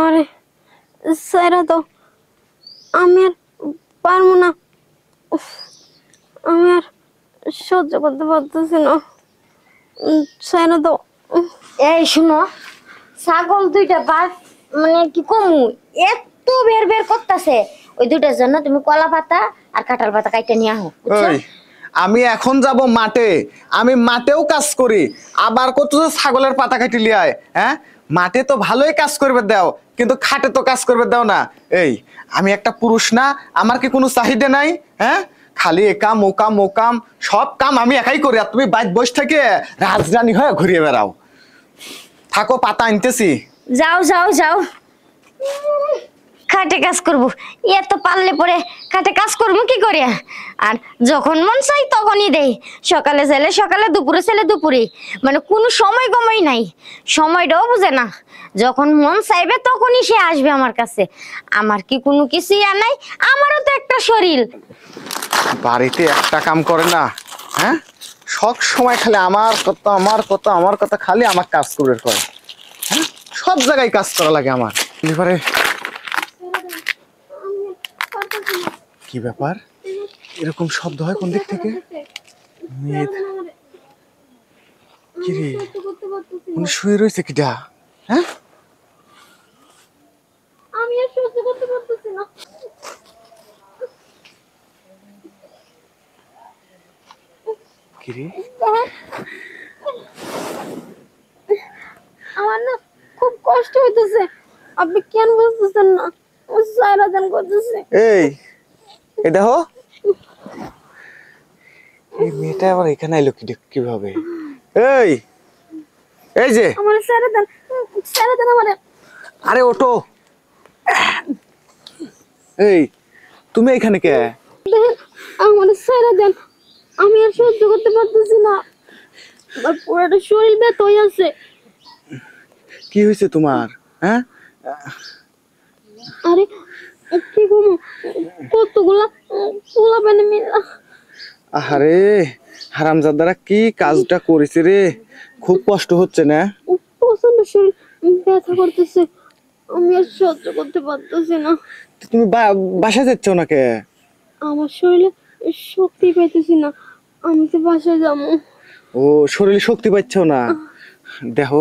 আরে সাইরা তো আমি আর পারবো না। উফ, আমি আর সহ্য করতে পারতেছি না। সাইরা তো। এই শুনো, ছাগল দুইটা বার মানে কি কমু এত বের বের করতেছে, ওই দুইটার জন্য তুমি কলা পাতা আর কাঁঠাল পাতা কাইটা নিয়ে আহো, বুঝছো? ওই আমি এখন যাব মাঠে, আমি মাঠেও কাজ করি, আবার কত ছাগলের পাতা কাটি লিয়ায়। হ্যাঁ, মাঠে তো ভালোই কাজ করবে দাও, কিন্তু খাটে তো কাজ করবে দাও না। এই আমি একটা পুরুষ না, আমার কি কোনো চাহিদা নাই? হ্যাঁ, খালি একাম ওকাম ওকাম সব কাম আমি একাই করি, আর তুমি বাইরে বসে থেকে রাজরানী হয়ে ঘুরিয়ে বেড়াও। থাকো, পাতা আনতেছি। যাও যাও যাও, খাটে কাজ করবো, এত পারলে পরে খাটে কাজ করবো কি করে? আর যখন মন চাই তখনই দেই, সকালে চাইলে সকালে, দুপুরে চাইলে দুপুরে, মানে কোনো সময় কমই নাই, সময়টাও বুঝে না। যখন মন চাইবে তখনই সে আসবে আমার কাছে। আমার কি কোনো কিছুই আর নাই? আমারও তো একটা শরীর। বাড়িতে একটা কাম করে না। হ্যাঁ, সব সময় খালি আমার কথা আমার কথা আমার কথা, খালি আমার কাজ করে করে। হ্যাঁ, সব জায়গায় কাজ করা লাগে আমার। এবারে কি ব্যাপার, এরকম শব্দ হয় কোন দিক থেকে? কি রে, উনি শুয়ে রয়েছে কিটা? হ্যাঁ, আমি আর সহ্য করতে পারতেছি না। কি রে? আমার না খুব কষ্ট হইতেছে, আপনি কেন বুঝতেছেন না? সাইরা দেন করতেছে। এই দেখো, এই মেয়েটা আবার এখানে এলো কিভাবে? এই এই যে আমার সাইরা দেন, সাইরা দেন আমারে। আরে ওঠো। এই তুমি এখানে কে? দেখেন, আমার সাইরা দেন, আমি আর সহ্য করতে পারতেছি না। আমার পুরোটা শরীর ব্যথা হয়ে আছে। কি হয়েছে তোমার? হ্যাঁ, আরে কি করবো, কতগুলা পোলা পানি মিলা। আরে হারামজাদারা কি কাজটা করেছে রে, খুব কষ্ট হচ্ছে না? প্রচন্ড শরীর ব্যথা করতেছে, আমি আর সহ্য করতে পারতেছি না। তুমি বাসায় যাচ্ছ না কে? আমার শরীরে শক্তি পাইতেছি না, আমি তো বাসায় যাবো। ও, শরীরে শক্তি পাচ্ছ না? দেখো,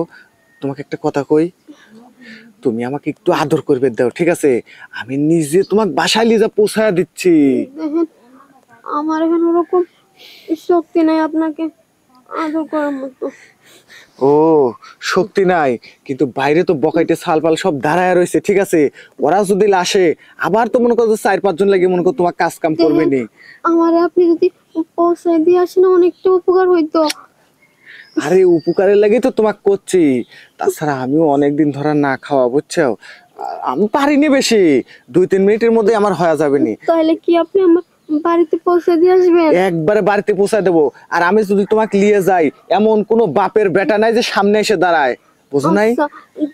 তোমাকে একটা কথা কই, তুমি আমাকে একটু আদর করবে দাও, ঠিক আছে? আমি নিজে তোমাকে বাসায় নিয়ে যা পৌঁছায় দিচ্ছি। দেখেন, আমার এখানে ওরকম শক্তি নাই আপনাকে আদর করার মতো। ও, শক্তি নাই, কিন্তু বাইরে তো বকাইতে সালপাল সব দাঁড়ায় রয়েছে, ঠিক আছে? ওরা যদি আসে আবার তো মনে করো 4-5 জন লাগে, মনে করো তোমার কাজ কাম করবে নি। আমার আপনি যদি পৌঁছায় দিয়ে আসেন অনেকটা উপকার হইতো। আরে উপকারের লাগে তো তোমাকে করছি, তাছাড়া আমিও অনেকদিন ধরে না খাওয়া, বুঝছো? আমি পারিনি বেশি, 2-3 মিনিটের মধ্যে আমার হয়ে যাবে নি। তাহলে কি আপনি আমার বাড়িতে পৌঁছে দিয়ে আসবেন? একবারে বাড়িতে পৌঁছায় দেবো। আর আমি যদি তোমাকে নিয়ে যাই, এমন কোনো বাপের বেটা নাই যে সামনে এসে দাঁড়ায়, বুঝো নাই? আচ্ছা,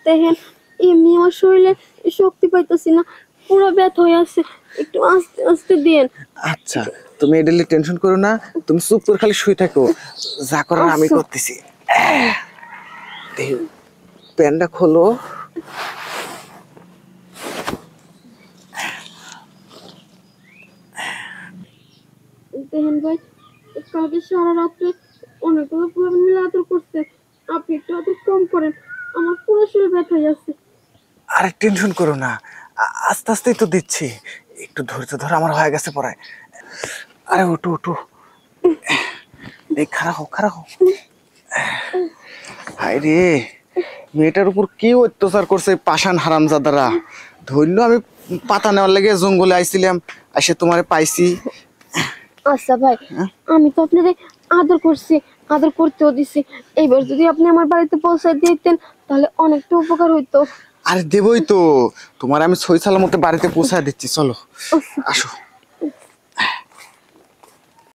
দেখেন এমনি আমার শরীরে শক্তি পাইতেছি না, পুরো ব্যথা হয়ে আছে, একটু আস্তে আস্তে দিন। আচ্ছা, তুমি এটা নিয়ে টেনশন করো না, তুমি চুপ করে খালি শুয়ে থাকো, যা করার আমি করতেছি। প্যান্টটা খোলো। দেখেন ভাই, কালকে সারা রাত্রে অনেকগুলো পুরো মিলে আদর করছে, আপনি একটু আদর কম করেন, আমার পুরো শরীর ব্যথা হয়ে আছে। আরে টেনশন করো না, আস্তে আস্তেই তো দিচ্ছি, একটু ধৈর্য ধরো, আমার হয়ে গেছে পড়ায়। আরে ওঠো ওঠো, এই খারাপ হোক খারাপ হোক। হায় রে, মেয়েটার উপর কি অত্যাচার করছে পাষাণ হারামজাদারা। ধরলো আমি পাতা নেওয়ার লেগে জঙ্গলে আইছিলাম, এসে তোমারে পাইছি। আচ্ছা ভাই, আমি তো আপনারে আদর করছি, আদর করতেও দিছি, এইবার যদি আপনি আমার বাড়িতে পৌঁছে দিতেন তাহলে অনেকটা উপকার হইতো। আরে দেবই তো, তোমার আমি সই সালামতে বাড়িতে পৌঁছায় দিচ্ছি, চলো আসো।